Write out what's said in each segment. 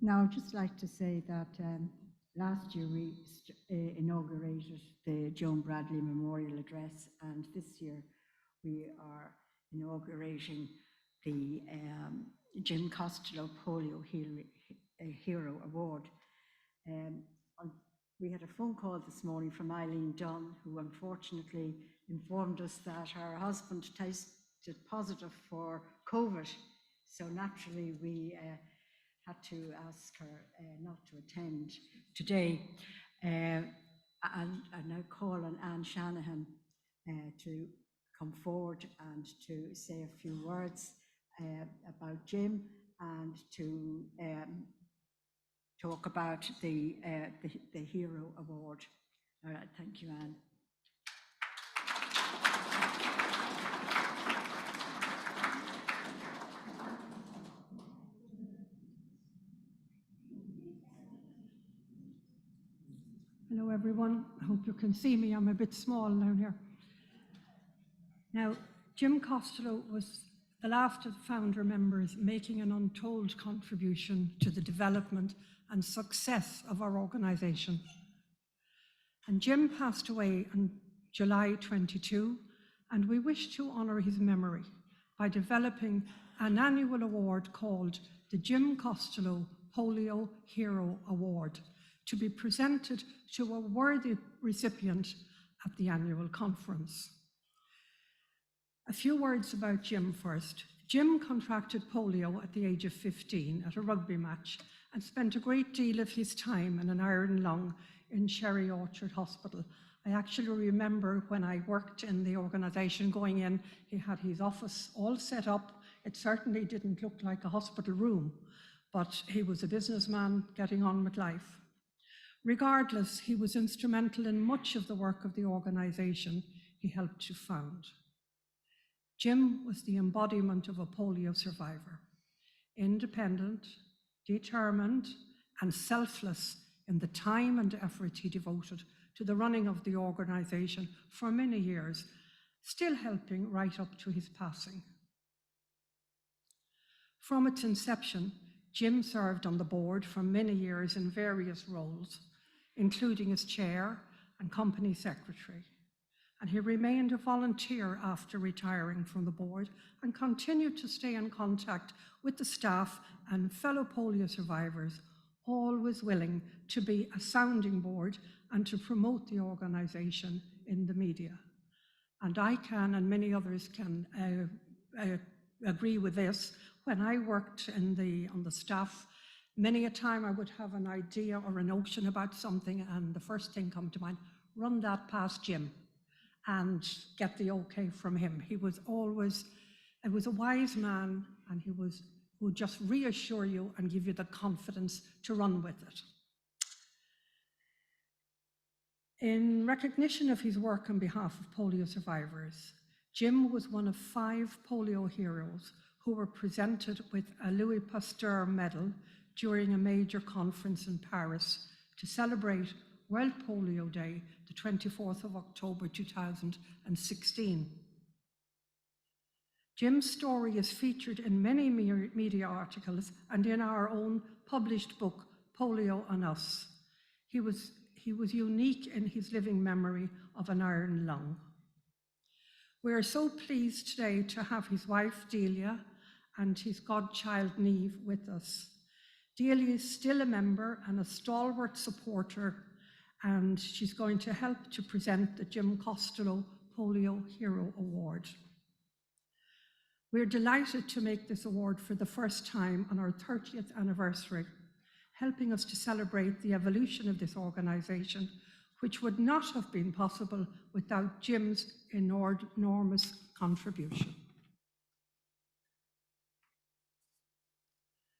Now, I'd just like to say that last year we inaugurated the Joan Bradley Memorial Address, and this year we are inaugurating the Jim Costello Polio Hero Award. We had a phone call this morning from Eileen Dunn, who unfortunately informed us that her husband tested positive for COVID. So naturally we had to ask her not to attend today. And I now call on Anne Shanahan to come forward and to say a few words about Jim and to talk about the Hero Award. All right, thank you, Anne. Hello everyone, I hope you can see me, I'm a bit small down here. Now, Jim Costello was the last of the founder members making an untold contribution to the development and success of our organisation. And Jim passed away on July 22, and we wish to honour his memory by developing an annual award called the Jim Costello Polio Hero Award, to be presented to a worthy recipient at the annual conference. A few words about Jim first. Jim contracted polio at the age of 15 at a rugby match and spent a great deal of his time in an iron lung in Sherry Orchard Hospital. I actually remember when I worked in the organisation going in, he had his office all set up. It certainly didn't look like a hospital room, but he was a businessman getting on with life. Regardless, he was instrumental in much of the work of the organisation he helped to found. Jim was the embodiment of a polio survivor, independent, determined, and selfless in the time and effort he devoted to the running of the organisation for many years, still helping right up to his passing. From its inception, Jim served on the board for many years in various roles, including as chair and company secretary. And he remained a volunteer after retiring from the board and continued to stay in contact with the staff and fellow polio survivors, always willing to be a sounding board and to promote the organisation in the media. And I can, and many others can agree with this. When I worked on the staff, many a time I would have an idea or a notion about something, and the first thing come to mind, run that past Jim and get the okay from him. He was always, he was a wise man, and he would just reassure you and give you the confidence to run with it. In recognition of his work on behalf of polio survivors, Jim was one of 5 polio heroes who were presented with a Louis Pasteur medal during a major conference in Paris to celebrate World Polio Day, the 24th of October 2016. Jim's story is featured in many media articles and in our own published book, Polio on Us. He was unique in his living memory of an iron lung. We are so pleased today to have his wife, Delia, and his godchild, Niamh, with us. Delia is still a member and a stalwart supporter, and she's going to help to present the Jim Costello Polio Hero Award. We're delighted to make this award for the first time on our 30th anniversary, helping us to celebrate the evolution of this organisation, which would not have been possible without Jim's enormous contribution.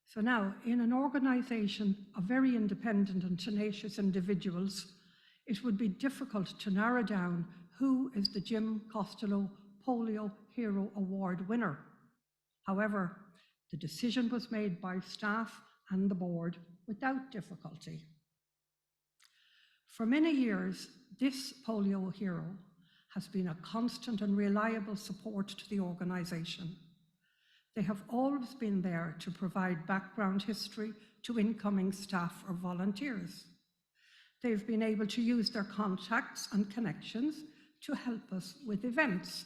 So now, in an organisation of very independent and tenacious individuals, it would be difficult to narrow down who is the Jim Costello Polio Hero Award winner. However, the decision was made by staff and the board without difficulty. For many years, this polio hero has been a constant and reliable support to the organisation. They have always been there to provide background history to incoming staff or volunteers. They've been able to use their contacts and connections to help us with events.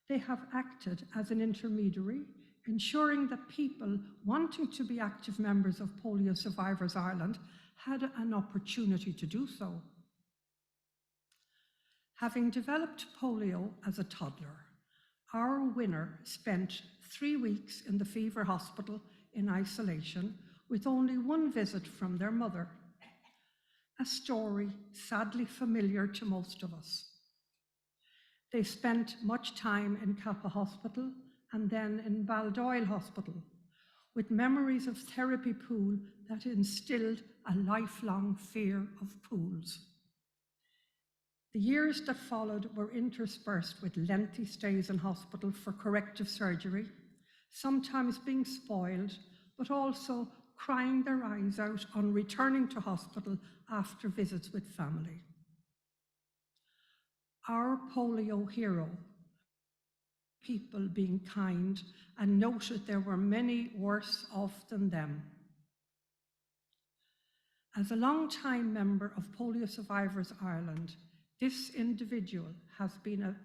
They have acted as an intermediary, ensuring that people wanting to be active members of Polio Survivors Ireland had an opportunity to do so. Having developed polio as a toddler, our winner spent 3 weeks in the Fever Hospital in isolation with only one visit from their mother. A story sadly familiar to most of us. They spent much time in Kappa Hospital and then in Baldoyle Hospital, with memories of therapy pool that instilled a lifelong fear of pools. The years that followed were interspersed with lengthy stays in hospital for corrective surgery, sometimes being spoiled, but also crying their eyes out on returning to hospital after visits with family. Our polio hero, people being kind, and noted there were many worse off than them. As a long-time member of Polio Survivors Ireland, this individual has been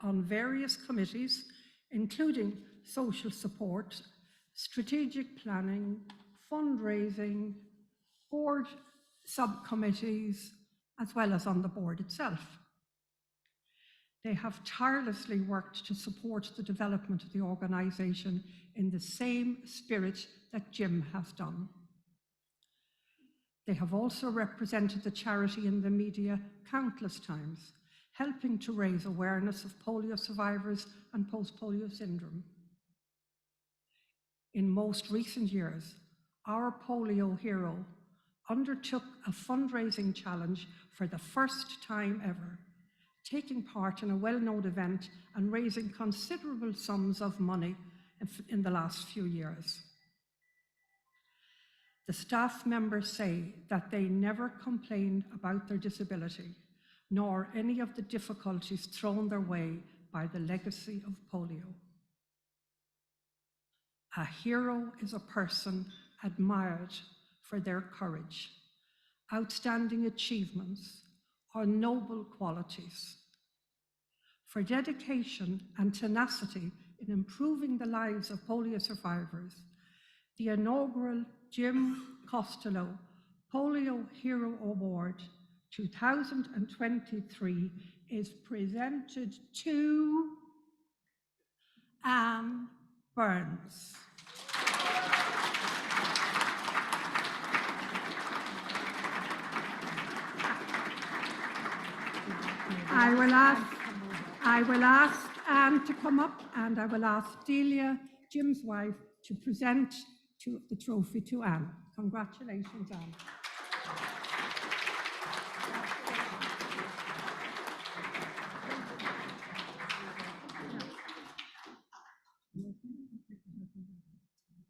on various committees, including social support, strategic planning, fundraising, board subcommittees, as well as on the board itself. They have tirelessly worked to support the development of the organisation in the same spirit that Jim has done. They have also represented the charity in the media countless times, helping to raise awareness of polio survivors and post-polio syndrome. In most recent years, our polio hero undertook a fundraising challenge for the first time ever, taking part in a well-known event and raising considerable sums of money in the last few years. The staff members say that they never complained about their disability, nor any of the difficulties thrown their way by the legacy of polio. A hero is a person admired for their courage, outstanding achievements, or noble qualities, for dedication and tenacity in improving the lives of polio survivors. The inaugural Jim Costello Polio Hero Award 2023 is presented to Anne Burns. I will ask Anne to come up, and I will ask Delia, Jim's wife, to present the trophy to Anne. Congratulations, Anne.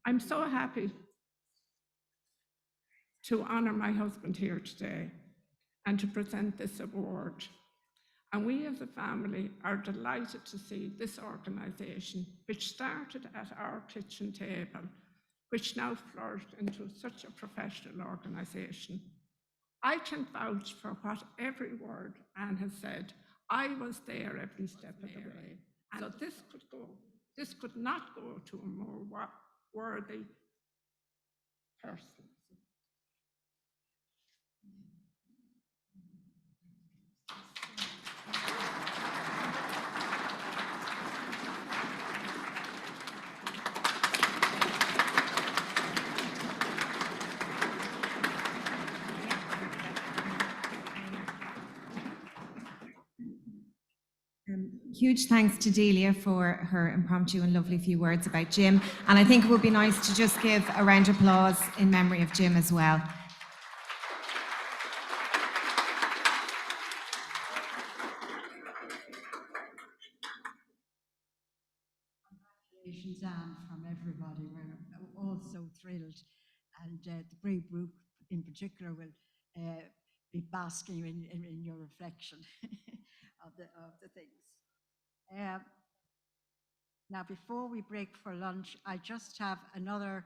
I'm so happy to honour my husband here today and to present this award. And we as a family are delighted to see this organisation, which started at our kitchen table, which now flourished into such a professional organisation. I can vouch for what every word Anne has said. I was there every step of the way. And so this could not go to a more worthy person. Huge thanks to Delia for her impromptu and lovely few words about Jim. And I think it would be nice to just give a round of applause in memory of Jim as well. Congratulations, Anne, from everybody. We're all so thrilled. And the Brave Group in particular will be basking in your reflection of the things. Now, before we break for lunch, I just have another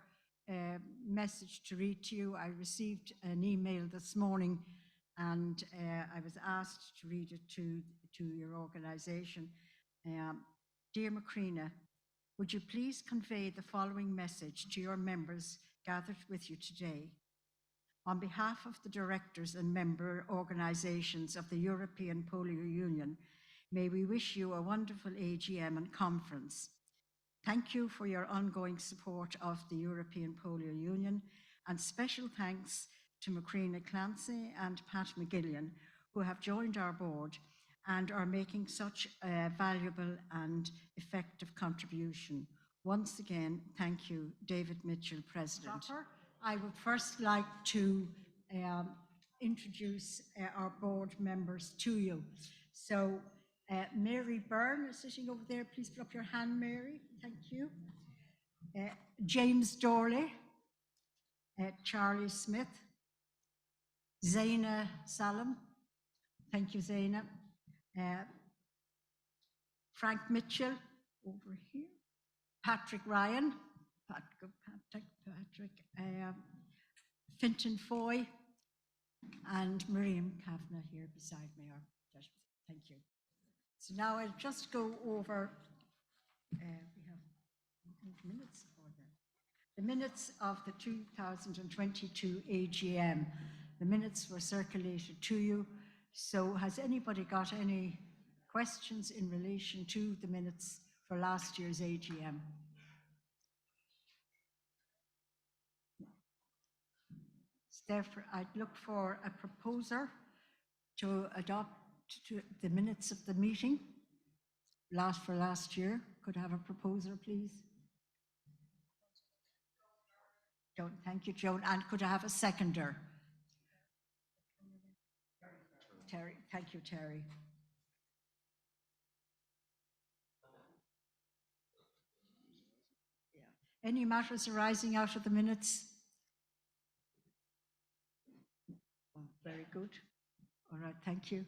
message to read to you. I received an email this morning and I was asked to read it to your organisation. Dear Macrina, would you please convey the following message to your members gathered with you today? On behalf of the directors and member organisations of the European Polio Union, may we wish you a wonderful AGM and conference. Thank you for your ongoing support of the European Polio Union, and special thanks to Macrina Clancy and Pat McGillian, who have joined our board and are making such a valuable and effective contribution. Once again, thank you, David Mitchell, President. I would first like to introduce our board members to you. So Mary Byrne is sitting over there. Please put up your hand, Mary. Thank you. James Dorley, Charlie Smith, Zaina Salam. Thank you, Zaina. Frank Mitchell over here. Patrick Ryan. Patrick. Fintan Foy. And Miriam Kavanagh here beside me. Thank you. So now I'll just go over, we have minutes for them. The minutes of the 2022 AGM. The minutes were circulated to you. So has anybody got any questions in relation to the minutes for last year's AGM? Therefore, I'd look for a proposer to adopt the minutes of the meeting for last year. Could I have a proposer, please? Joan, thank you, Joan. And could I have a seconder? Terry, thank you, Terry. Yeah. Any matters arising out of the minutes? Oh, very good. All right, thank you.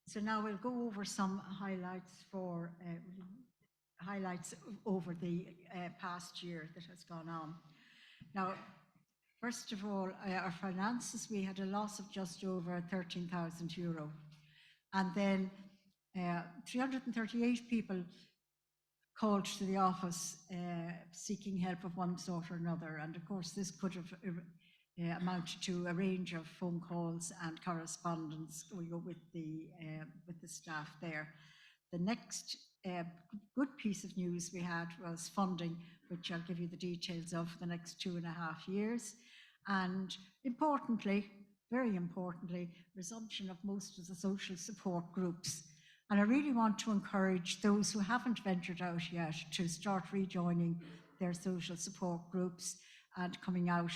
So now we'll go over some highlights over the past year that has gone on. Now, first of all, our finances, we had a loss of just over €13,000. And then 338 people called to the office seeking help of one sort or another. And of course, this could have amounted to a range of phone calls and correspondence with the staff there. The next good piece of news we had was funding, which I'll give you the details of for the next 2.5 years. And importantly, very importantly, resumption of most of the social support groups. And I really want to encourage those who haven't ventured out yet to start rejoining their social support groups and coming out.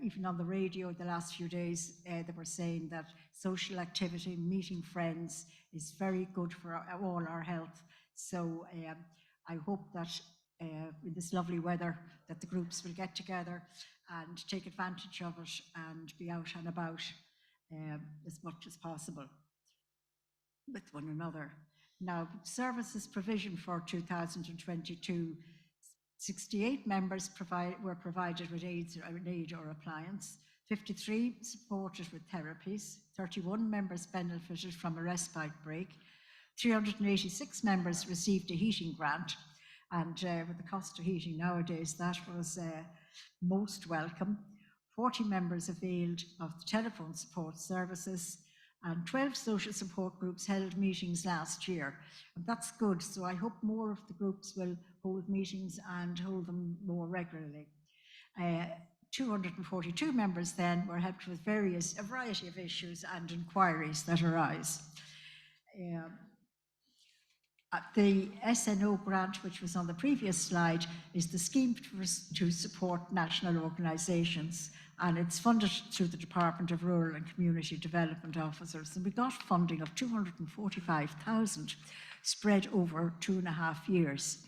Even on the radio the last few days, they were saying that social activity, meeting friends, is very good for all our health. So I hope that in this lovely weather that the groups will get together and take advantage of it and be out and about as much as possible with one another. Now, services provision for 2022. 68 members were provided with aid or appliance, 53 supported with therapies, 31 members benefited from a respite break, 386 members received a heating grant, and with the cost of heating nowadays, that was most welcome. 40 members availed of the telephone support services, and 12 social support groups held meetings last year. And that's good, so I hope more of the groups will hold meetings and hold them more regularly. 242 members then were helped with a variety of issues and inquiries that arise. The SNO grant, which was on the previous slide, is the scheme to support national organisations, and it's funded through the Department of Rural and Community Development Officers. And we got funding of 245,000 spread over 2.5 years.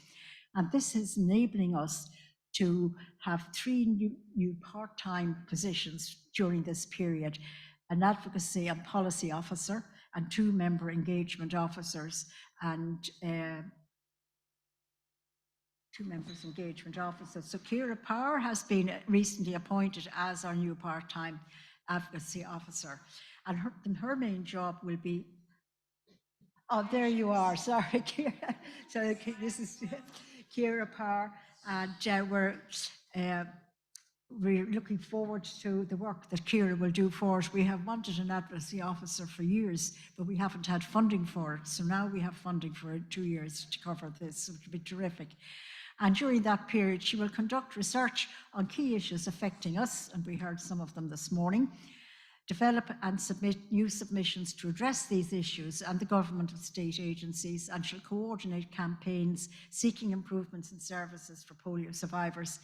And this is enabling us to have 3 new part-time positions during this period: an advocacy and policy officer and 2 member engagement officers. And two members engagement officers. So Ciara Power has been recently appointed as our new part-time advocacy officer. And her main job will be, oh, there you are, sorry, Ciara. So this is Ciara Power, and we're looking forward to the work that Ciara will do for us. We have wanted an advocacy officer for years, but we haven't had funding for it. So now we have funding for 2 years to cover this, which will be terrific. And during that period, she will conduct research on key issues affecting us, and we heard some of them this morning, develop and submit new submissions to address these issues and the government and state agencies, and she'll coordinate campaigns seeking improvements in services for polio survivors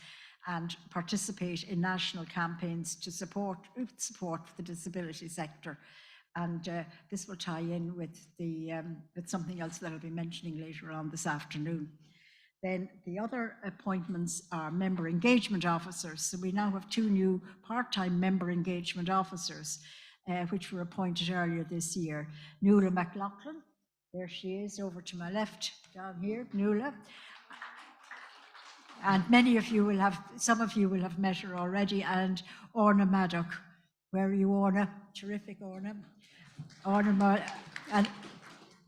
and participate in national campaigns to support the disability sector. And this will tie in with something else that I'll be mentioning later on this afternoon. Then the other appointments are member engagement officers. So we now have 2 new part-time member engagement officers, which were appointed earlier this year. Nuala McLaughlin, there she is over to my left down here, Nuala. And some of you will have met her already, and Orna Maddock. Where are you, Orna? Terrific, Orna. And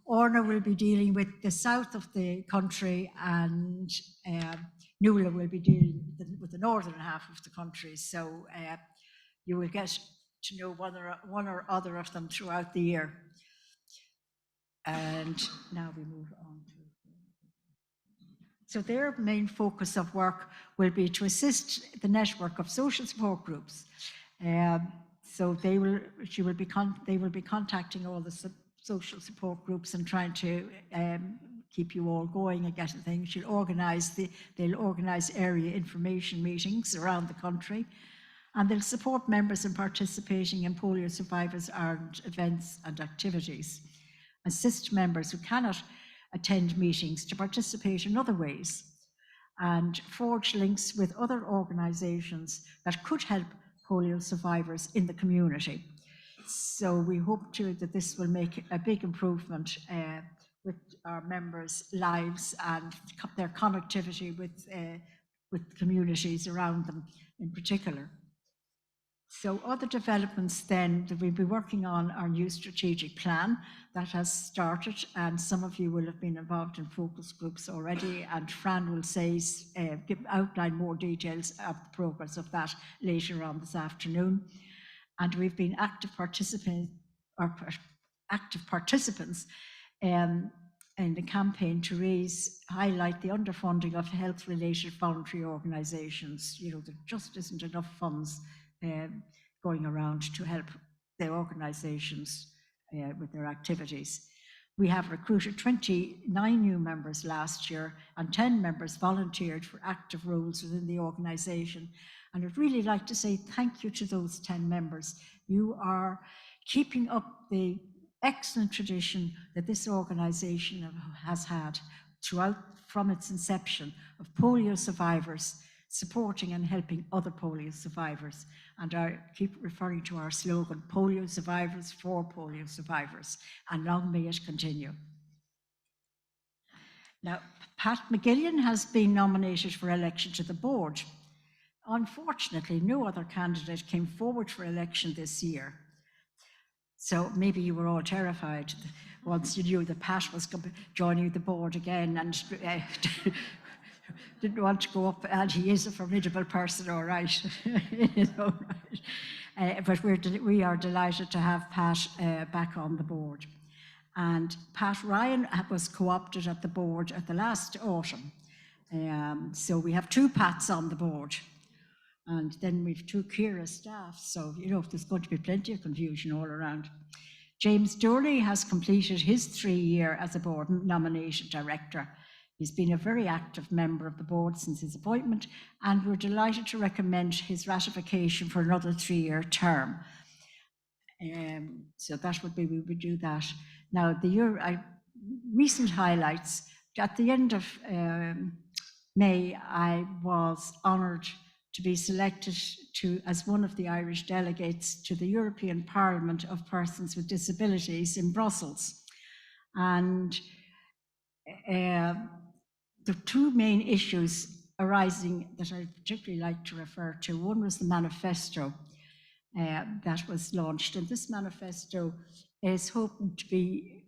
Orna will be dealing with the south of the country, and Nuala will be dealing with the northern half of the country. So you will get to know one or other of them throughout the year. And now we move on to... So their main focus of work will be to assist the network of social support groups. So they will be contacting all the social support groups and trying to keep you all going and getting things. They'll organise area information meetings around the country, and they'll support members in participating in polio survivors' Ireland events and activities. Assist members who cannot attend meetings to participate in other ways, and forge links with other organisations that could help polio survivors in the community. So we hope that this will make a big improvement with our members' lives and their connectivity with communities around them in particular. So other developments then that we'll be working on our new strategic plan that has started, and some of you will have been involved in focus groups already, and Fran will outline more details of the progress of that later on this afternoon. And we've been active participants in the campaign to highlight the underfunding of health-related voluntary organisations. You know, there just isn't enough funds going around to help the organisations with their activities. We have recruited 29 new members last year, and 10 members volunteered for active roles within the organisation. And I'd really like to say thank you to those 10 members. You are keeping up the excellent tradition that this organisation has had throughout from its inception of polio survivors supporting and helping other polio survivors. And I keep referring to our slogan, polio survivors for polio survivors, and long may it continue. Now, Pat McGillion has been nominated for election to the board. Unfortunately, no other candidate came forward for election this year. So maybe you were all terrified once you knew that Pat was joining the board again, and didn't want to go up, and he is a formidable person, all right, in his own right. But we are delighted to have Pat back on the board. And Pat Ryan was co-opted at the board at the last autumn. So we have 2 Pats on the board. And then we've 2 Ciara staff, so you know there's going to be plenty of confusion all around. James Dooley has completed his 3-year as a board nominated director. He's been a very active member of the board since his appointment, and we're delighted to recommend his ratification for another 3-year term. So that would be, we would do that. Now, the recent highlights, at the end of May, I was honoured to be selected as one of the Irish delegates to the European Parliament of Persons with Disabilities in Brussels. And the two main issues arising that I'd particularly like to refer to. One was the manifesto that was launched, and this manifesto is hoping to be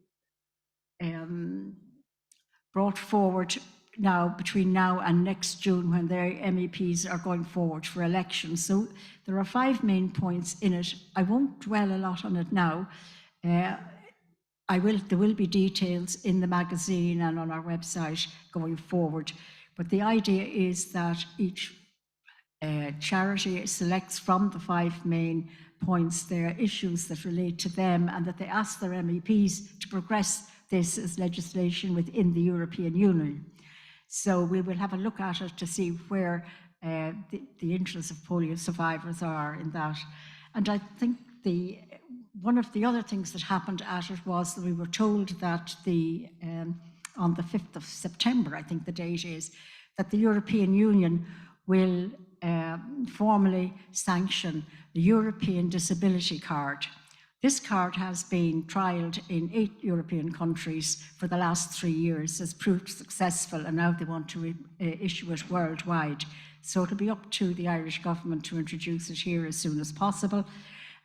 brought forward now between now and next June, when their MEPs are going forward for elections. So there are 5 main points in it. I won't dwell a lot on it now. There will be details in the magazine and on our website going forward. But the idea is that each charity selects from the 5 main points their issues that relate to them, and that they ask their MEPs to progress this as legislation within the European Union. So we will have a look at it to see where the interests of polio survivors are in that. And I think one of the other things that happened at it was that we were told that on the 5th of September, I think the date is, that the European Union will formally sanction the European Disability Card. This card has been trialled in 8 European countries for the last 3 years, has proved successful, and now they want to issue it worldwide. So it'll be up to the Irish government to introduce it here as soon as possible.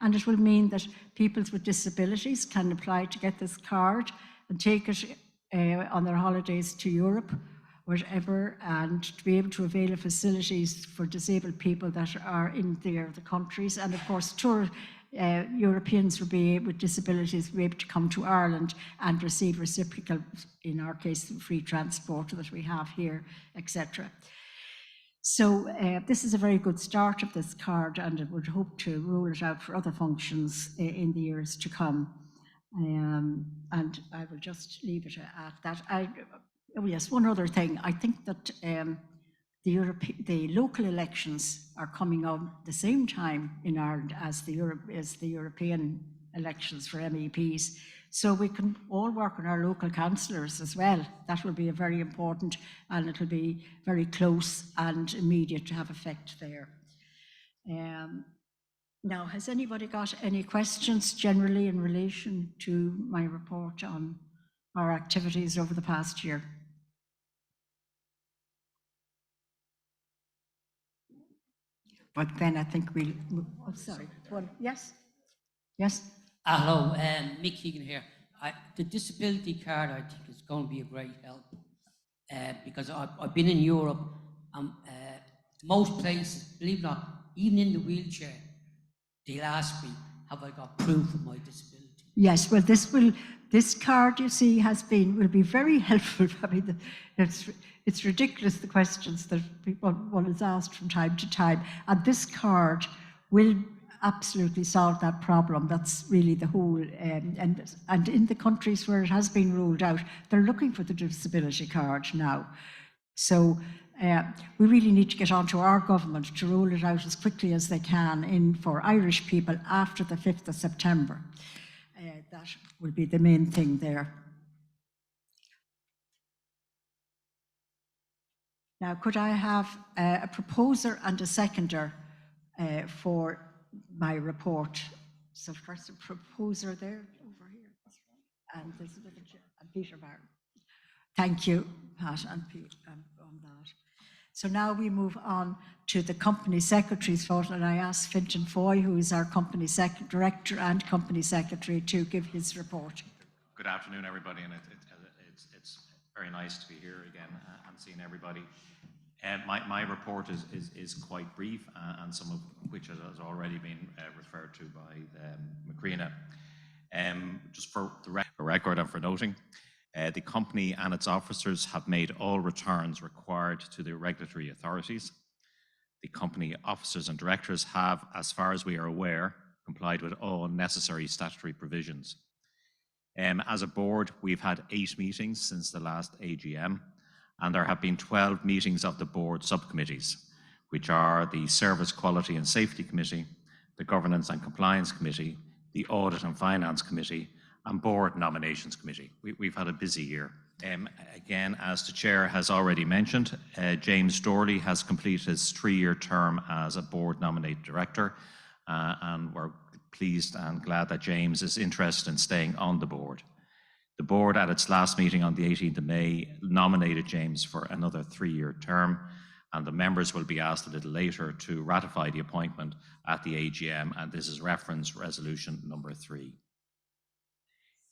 And it will mean that people with disabilities can apply to get this card and take it on their holidays to Europe, whatever, and to be able to avail of facilities for disabled people that are in the countries. And of course, Europeans with disabilities will be able to come to Ireland and receive reciprocal, in our case, free transport that we have here, etc. So this is a very good start of this card, and it would hope to roll it out for other functions in the years to come. And I will just leave it at that. Oh yes, one other thing. I think that the local elections are coming on the same time in Ireland as the European elections for MEPs. So we can all work on our local councillors as well. That will be a very important, and it'll be very close and immediate to have effect there. Now, has anybody got any questions generally in relation to my report on our activities over the past year? But then I think we'll, oh, sorry. Well, yes? Yes? Hello, Mick Keegan here. The disability card, I think, is going to be a great help because I've been in Europe, and most places, believe it or not, even in the wheelchair, they'll ask me, have I got proof of my disability? Yes, well, this card, you see, will be very helpful. I mean, it's ridiculous, the questions that one is asked from time to time. And this card will absolutely solve that problem. That's really the whole, and in the countries where it has been rolled out, they're looking for the disability card now. So we really need to get onto our government to roll it out as quickly as they can for Irish people after the 5th of September. That will be the main thing there. Now, could I have a proposer and a seconder for my report? So first, a proposer there, over here, and there's another, and Peter Barron. Thank you, Pat and Pete, on that. So now we move on to the company secretary's vote, and I ask Fintan Foy, who is our company director and company secretary, to give his report. Good afternoon, everybody, and it's very nice to be here again and seeing everybody. My report is quite brief, and some of which has already been referred to by Macrina. Just for the record and for noting, the company and its officers have made all returns required to the regulatory authorities. The company officers and directors have, as far as we are aware, complied with all necessary statutory provisions. As a board, we've had 8 meetings since the last AGM, and there have been 12 meetings of the board subcommittees, which are the Service Quality and Safety Committee, the Governance and Compliance Committee, the Audit and Finance Committee, and Board Nominations Committee. We've had a busy year. Again, as the Chair has already mentioned, James Dorley has completed his 3-year term as a Board Nominated Director, and we're pleased and glad that James is interested in staying on the board. The board at its last meeting on the 18th of May nominated James for another 3-year term, and the members will be asked a little later to ratify the appointment at the AGM, and this is reference resolution number 3.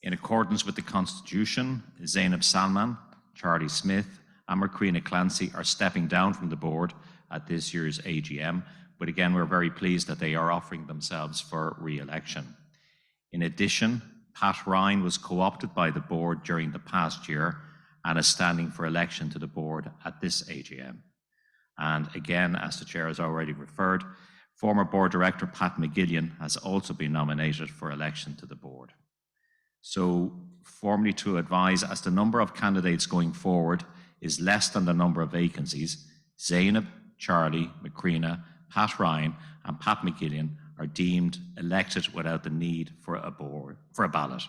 In accordance with the Constitution, Zainab Salman, Charlie Smith, and Macrina Clancy are stepping down from the board at this year's AGM, but again, we're very pleased that they are offering themselves for re-election. In addition, Pat Ryan was co-opted by the board during the past year and is standing for election to the board at this AGM. And again, as the chair has already referred, former board director Pat McGillion has also been nominated for election to the board. So, formally to advise, as the number of candidates going forward is less than the number of vacancies, Zainab, Charlie, Macrina, Pat Ryan, and Pat McGillion are deemed elected without the need for a ballot.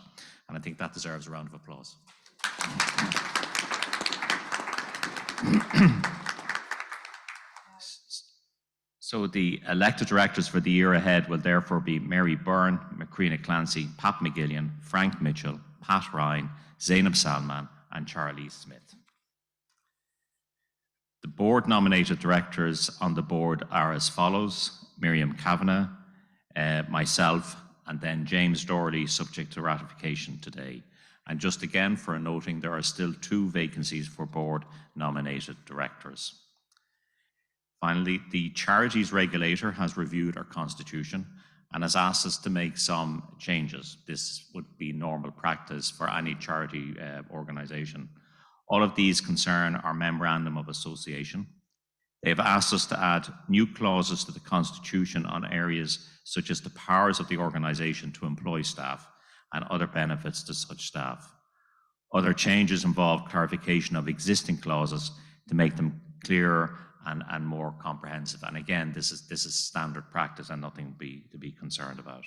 And I think that deserves a round of applause. So the elected directors for the year ahead will therefore be Mary Byrne, Macrina Clancy, Pat McGillion, Frank Mitchell, Pat Ryan, Zainab Salman, and Charlie Smith. The board nominated directors on the board are as follows: Miriam Kavanagh, myself, and then James Doherty, subject to ratification today. And just again for a noting, there are still 2 vacancies for board nominated directors. Finally, the charities regulator has reviewed our constitution and has asked us to make some changes. This would be normal practice for any charity organisation. All of these concern our memorandum of association. They've asked us to add new clauses to the constitution on areas such as the powers of the organisation to employ staff and other benefits to such staff. Other changes involve clarification of existing clauses to make them clearer and more comprehensive. And again, this is standard practice and nothing to be concerned about.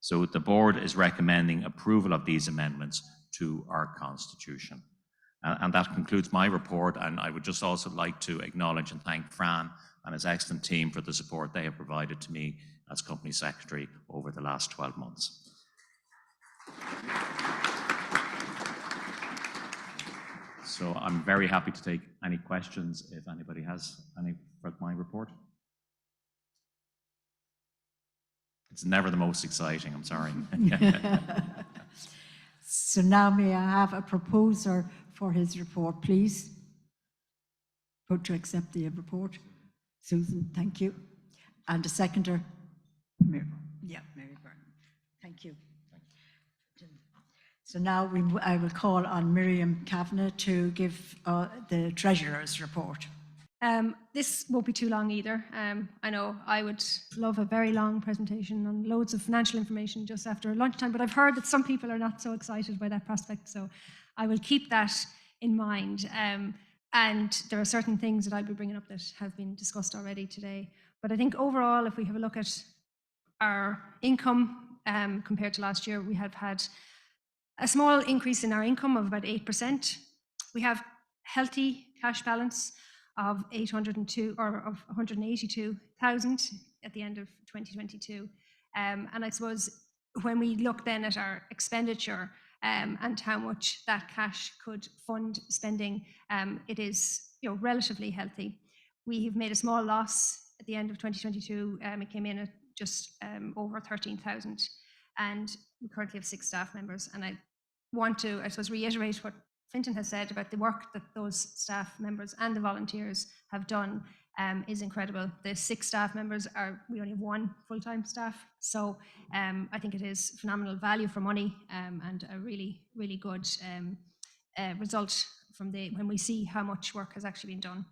So the board is recommending approval of these amendments to our constitution. And that concludes my report. And I would just also like to acknowledge and thank Fran and his excellent team for the support they have provided to me as company secretary over the last 12 months. So I'm very happy to take any questions if anybody has any for my report. It's never the most exciting, I'm sorry. So now may I have a proposer for his report, please? Vote to accept the report. Susan, thank you. And a seconder? Mary Byrne. Thank you. So now I will call on Miriam Kavanagh to give the Treasurer's report. This won't be too long either. I know I would love a very long presentation on loads of financial information just after lunchtime, but I've heard that some people are not so excited by that prospect, so I will keep that in mind. And there are certain things that I'll be bringing up that have been discussed already today. But I think overall, if we have a look at our income compared to last year, we have had a small increase in our income of about 8%. We have healthy cash balance of 182,000 at the end of 2022. And I suppose when we look then at our expenditure and how much that cash could fund spending, it is relatively healthy. We have made a small loss at the end of 2022. It came in at just over 13,000. And we currently have 6 staff members. And I want to, I suppose, reiterate what Fintan has said about the work that those staff members and the volunteers have done is incredible. The 6 staff members we only have 1 full-time staff. So I think it is phenomenal value for money and a really, really good result from when we see how much work has actually been done.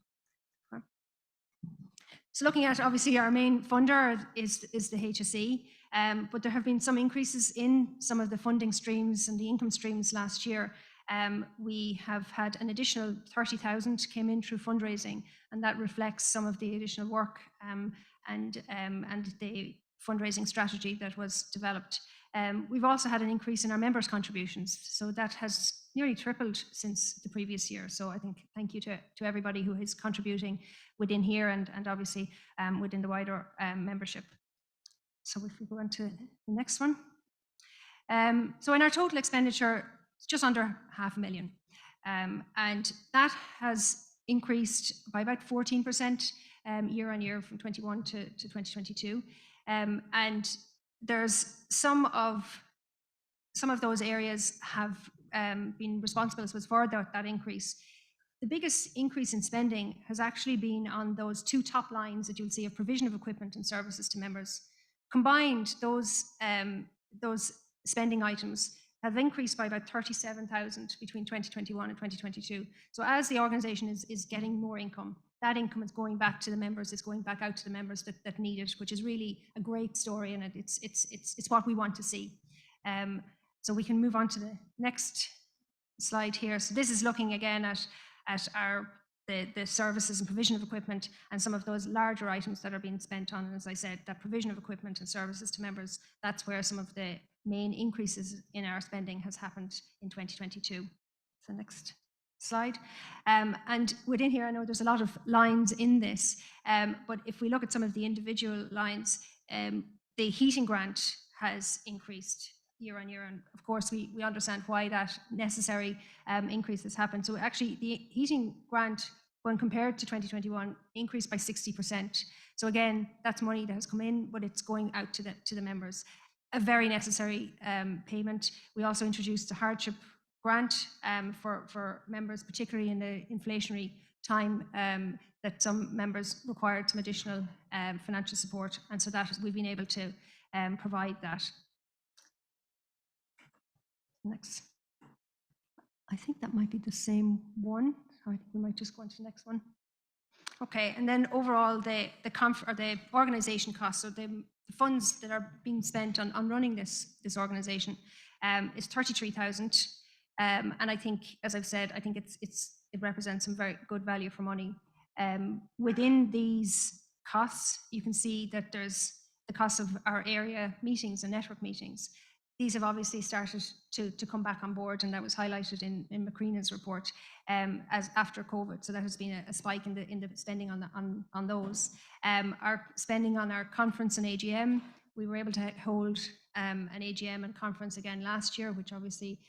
So looking at, obviously, our main funder is the HSE, but there have been some increases in some of the funding streams and the income streams last year. We have had an additional 30,000 came in through fundraising, and that reflects some of the additional work and the fundraising strategy that was developed. We've also had an increase in our members' contributions, so that has nearly tripled since the previous year. So I think thank you to everybody who is contributing within here and obviously within the wider membership. So if we go on to the next one. So in our total expenditure, It's just under 500,000. And that has increased by about 14% year on year from 21 to 2022. And there's some of those areas have been responsible, I suppose, for that increase. The biggest increase in spending has actually been on those two top lines that you'll see of provision of equipment and services to members. Combined, those spending items have increased by about 37,000 between 2021 and 2022. So as the organisation is getting more income, that income is going back to the members, it's going back out to the members that need it, which is really a great story, and it's what we want to see. So we can move on to the next slide here. So this is looking again at the services and provision of equipment and some of those larger items that are being spent on. And as I said, that provision of equipment and services to members, that's where some of the main increases in our spending has happened in 2022. So next slide. And within here, I know there's a lot of lines in this, but if we look at some of the individual lines, the heating grant has increased year on year, and of course we understand why that necessary increase has happened. So actually the heating grant, when compared to 2021, increased by 60%. So again, that's money that has come in, but it's going out to the members. A very necessary payment. We also introduced a hardship grant for members, particularly in the inflationary time, that some members required some additional financial support, and so that we've been able to provide that. Next. I think that might be the same one. I think we might just go on to the next one. Okay, and then overall the organisation costs, so the funds that are being spent on running this organisation is 33,000, and I think, as I've said, I think it represents some very good value for money. Within these costs, you can see that there's the cost of our area meetings and network meetings. These have obviously started to come back on board, and that was highlighted in McCreena's report as after COVID. So that has been a spike in the spending on those. Our spending on our conference and AGM, we were able to hold an AGM and conference again last year, which obviously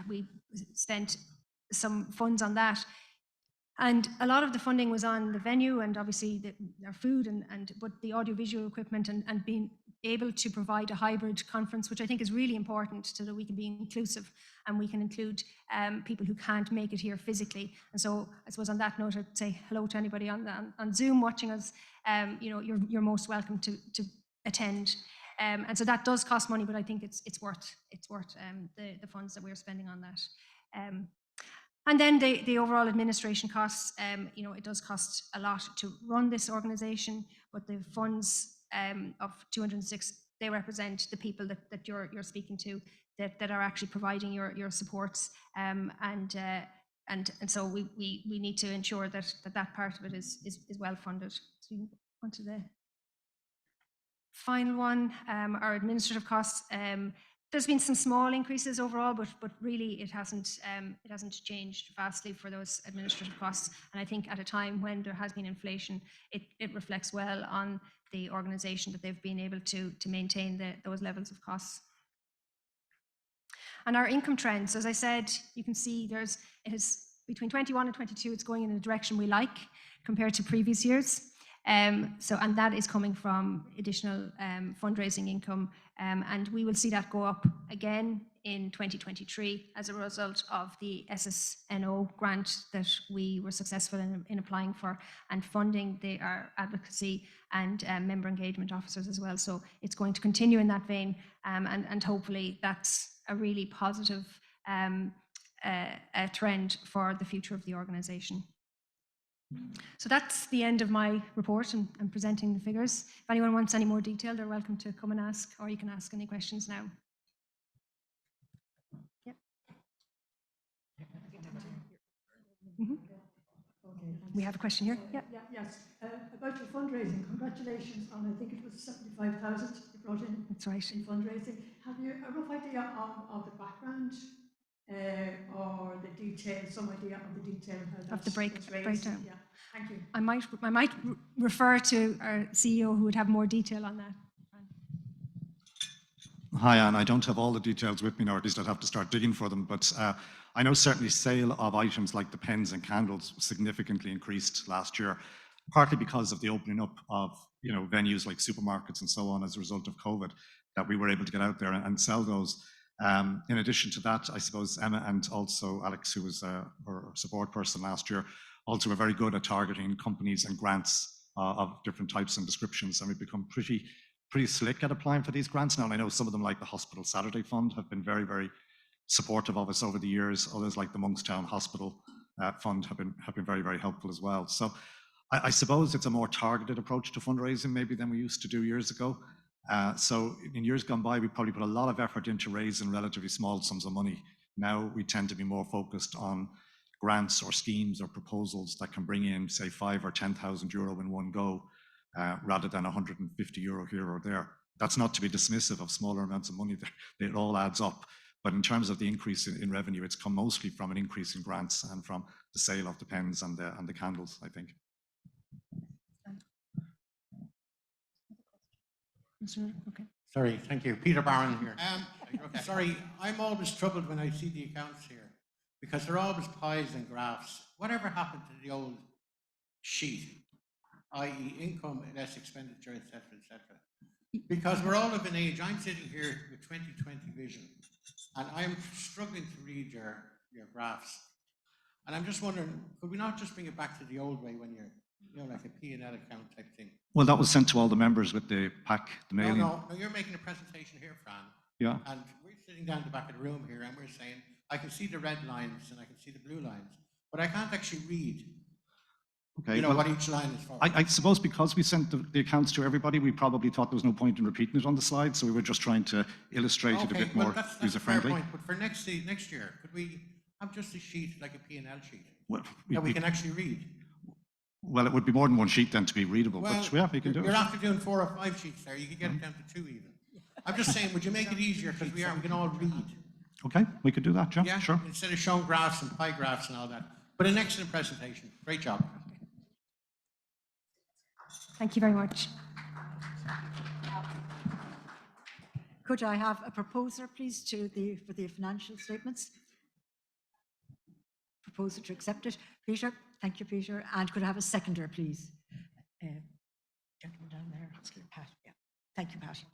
we spent some funds on that. And a lot of the funding was on the venue and obviously our food but the audiovisual equipment and being able to provide a hybrid conference, which I think is really important so that we can be inclusive and we can include people who can't make it here physically. And so I suppose on that note, I'd say hello to anybody on Zoom watching us. You're most welcome to attend. And so that does cost money, but I think it's worth the funds that we're spending on that. And then the overall administration costs, it does cost a lot to run this organisation, but the funds of 206, they represent the people that you're speaking to, that are actually providing your supports, and so we need to ensure that part of it is well funded. So you can go on to the final one, our administrative costs. There's been some small increases overall, but really it hasn't changed vastly for those administrative costs. And I think at a time when there has been inflation, it reflects well on the organisation that they've been able to maintain those levels of costs. And our income trends, as I said, you can see it is between 21 and 22, it's going in a direction we like compared to previous years. And that is coming from additional fundraising income, and we will see that go up again in 2023 as a result of the SSNO grant that we were successful in applying for and funding our advocacy and member engagement officers as well. So it's going to continue in that vein, and hopefully that's a really positive trend for the future of the organisation. So that's the end of my report and presenting the figures. If anyone wants any more detail, they're welcome to come and ask, or you can ask any questions now. Yep. Mm-hmm. Okay, we have a question here. Yeah. Yes. About your fundraising, congratulations on, I think it was 75,000 you brought in. That's right. In fundraising. Have you a rough idea of the background or the detail, some idea of the detail of the breakdown? Yeah. Thank you. I might refer to our CEO who would have more detail on that. Hi, Anne. I don't have all the details with me now, or at least I'd have to start digging for them. But I know certainly sale of items like the pens and candles significantly increased last year, partly because of the opening up of venues like supermarkets and so on as a result of COVID, that we were able to get out there and sell those. In addition to that, I suppose Emma and also Alex, who was our support person last year, also were very good at targeting companies and grants of different types and descriptions, and we've become pretty slick at applying for these grants now. And I know some of them, like the Hospital Saturday Fund, have been very, very supportive of us over the years. Others, like the Monkstown Hospital Fund, have been very, very helpful as well. So I suppose it's a more targeted approach to fundraising maybe than we used to do years ago. So in years gone by, we probably put a lot of effort into raising relatively small sums of money. Now we tend to be more focused on grants or schemes or proposals that can bring in, say, 5,000 or 10,000 euro in one go, rather than 150 euro here or there. That's not to be dismissive of smaller amounts of money. It all adds up. But in terms of the increase in revenue, it's come mostly from an increase in grants and from the sale of the pens and the candles, I think. Okay. Sorry, thank you. Peter Barron here. Sorry, I'm always troubled when I see the accounts here because they're always pies and graphs. Whatever happened to the old sheet, i.e. income, less expenditure, etc., etc.? Because we're all of an age. I'm sitting here with 20/20 vision, and I'm struggling to read your graphs. And I'm just wondering, could we not just bring it back to the old way when you're, like a P&L account type thing? Well, that was sent to all the members with the pack, the mailing. No, you're making a presentation here, Fran. Yeah. And we're sitting down the back of the room here, and we're saying, I can see the red lines and I can see the blue lines, but I can't actually read. Okay. What each line is for. I suppose because we sent the accounts to everybody, we probably thought there was no point in repeating it on the slide, so we were just trying to illustrate it a bit more that's user-friendly. a fair point, but for next year, could we have just a sheet like a P&L sheet Well, that we can actually read? Well, it would be more than one sheet then to be readable, but yeah, we can do it. You're after doing 4 or 5 sheets there. You could get it down to 2 even. I'm just saying, would you make it easier because we can all read? Okay, we could do that, yeah, Yeah, sure. Instead of showing graphs and pie graphs and all that. But an excellent presentation. Great job. Thank you very much. Could I have a proposer, please, for the financial statements? Proposer to accept it. Peter, thank you, Peter. And could I have a seconder, please? Gentleman down there. Pat, yeah. Thank you, Pat.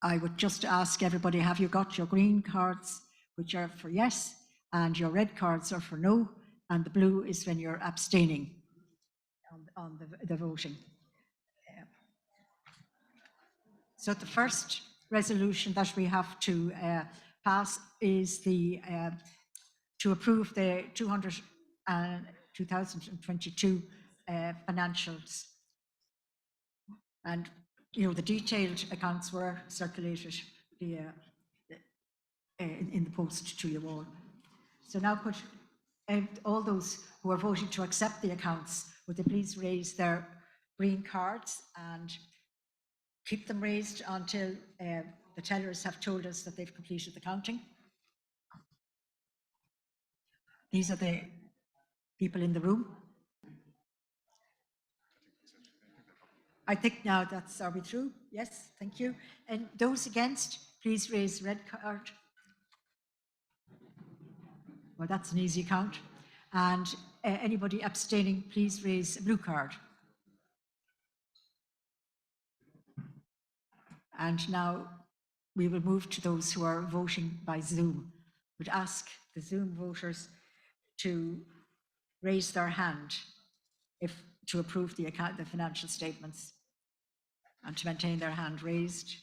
I would just ask everybody, have you got your green cards, which are for yes, and your red cards are for no, and the blue is when you're abstaining on the voting. So the first resolution that we have to pass is to approve the 2022 financials. And, the detailed accounts were circulated in the post to you all. So now could all those who are voting to accept the accounts, would they please raise their green cards and keep them raised until the tellers have told us that they've completed the counting. These are the people in the room. I think now are we through? Yes, thank you. And those against, please raise red card. Well, that's an easy count. And anybody abstaining, please raise a blue card. And now we will move to those who are voting by Zoom. Would ask the Zoom voters to raise their hand to approve the financial statements and to maintain their hand raised.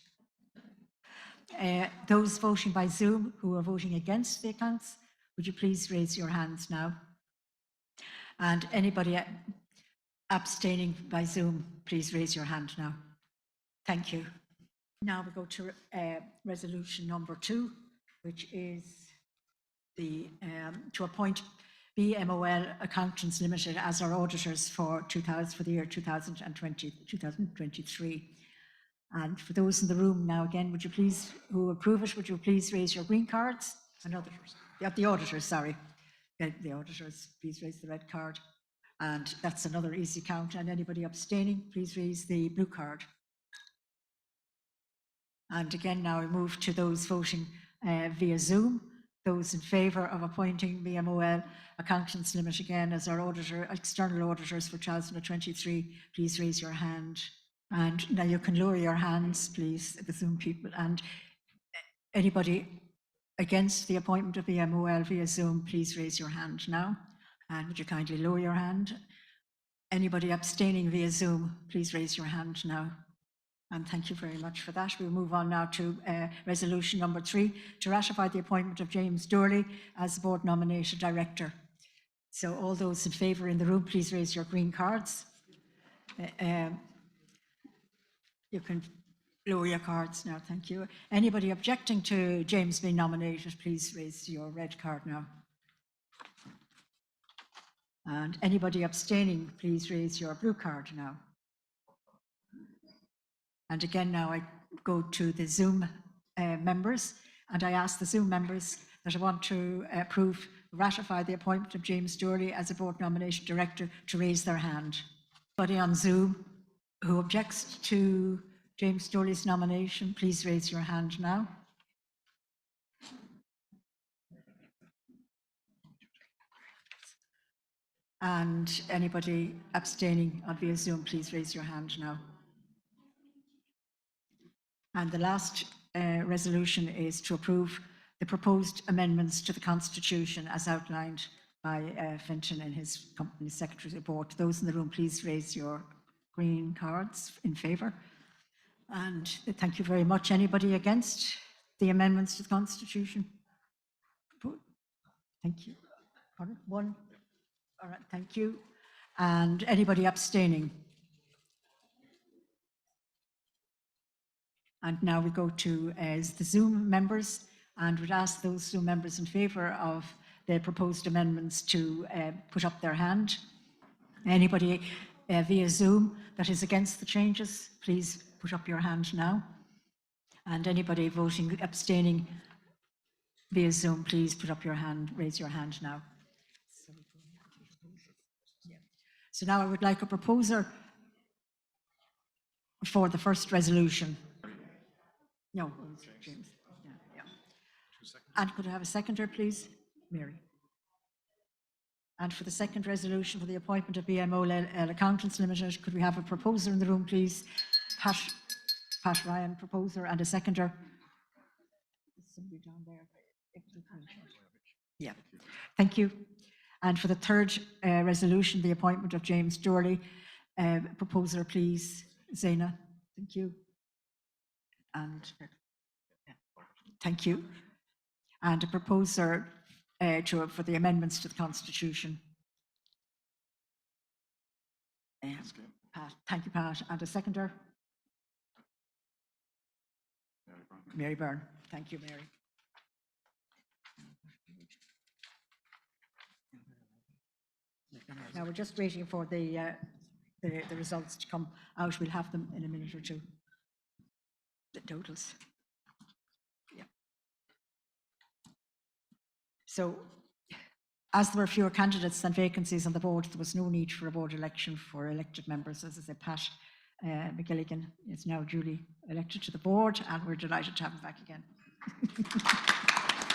Those voting by Zoom who are voting against the accounts, would you please raise your hands now? And anybody abstaining by Zoom, please raise your hand now. Thank you. Now we go to resolution number 2, which is to appoint BMOL Accountants Limited as our auditors for the year 2023. And for those in the room now, again, would you please, who approve it, would you please raise your green cards? And auditors, the auditors, sorry. The auditors, please raise the red card. And that's another easy count. And anybody abstaining, please raise the blue card. And again, now I move to those voting via Zoom. Those in favour of appointing BMOL Accountants Limit again as our auditor, external auditors for 2023, please raise your hand. And now you can lower your hands, please, the Zoom people. And anybody against the appointment of BMOL via Zoom, please raise your hand now. And would you kindly lower your hand? Anybody abstaining via Zoom, please raise your hand now. And thank you very much for that. We'll move on now to resolution number 3, to ratify the appointment of James Doorley as board nominated director. So all those in favour in the room, please raise your green cards. You can lower your cards now, thank you. Anybody objecting to James being nominated, please raise your red card now. And anybody abstaining, please raise your blue card now. And again, now I go to the Zoom members, and I ask the Zoom members that I want to approve, ratify the appointment of James Doorley as a board nomination director to raise their hand. Anybody on Zoom who objects to James Doorley's nomination, please raise your hand now. And anybody abstaining on via Zoom, please raise your hand now. And the last resolution is to approve the proposed amendments to the Constitution as outlined by Fintan in his company secretary report. Those in the room, please raise your green cards in favour. And thank you very much. Anybody against the amendments to the Constitution? Thank you. One. All right, thank you. And anybody abstaining? And now we go to the Zoom members, and would ask those Zoom members in favour of the proposed amendments to put up their hand. Anybody via Zoom that is against the changes, please put up your hand now. And anybody voting, abstaining via Zoom, please put up your hand, raise your hand now. So now I would like a proposer for the first resolution. No, James. Yeah. And could I have a seconder, please? Mary. And for the second resolution for the appointment of BMOL Accountants Limited, could we have a proposer in the room, please? Pat Ryan, proposer, and a seconder. Somebody down there. Yeah, thank you. And for the third resolution, the appointment of James Doorley, proposer, please, Zaina. Thank you. And thank you. And a proposer for the amendments to the Constitution. Pat, thank you, Pat. And a seconder? Mary Byrne. Thank you, Mary. Now we're just waiting for the results to come out. We'll have them in a minute or two. The totals. Yeah. So, as there were fewer candidates than vacancies on the board, there was no need for a board election for elected members. As I said, Pat McGilligan is now duly elected to the board, and we're delighted to have him back again.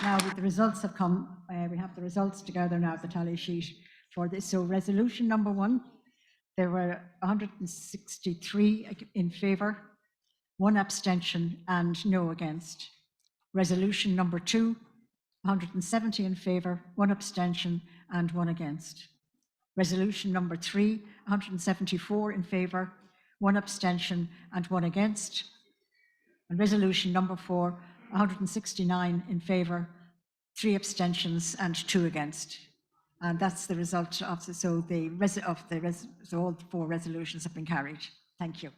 Now, the results have come. We have the results together now, the tally sheet for this. So, resolution number 1, there were 163 in favour, 1 abstention and no against. Resolution number 2, 170 in favour, 1 abstention and 1 against. Resolution number 3, 174 in favour, 1 abstention and 1 against. And resolution number 4, 169 in favour, 3 abstentions and 2 against. And that's the result of all 4 resolutions have been carried. Thank you.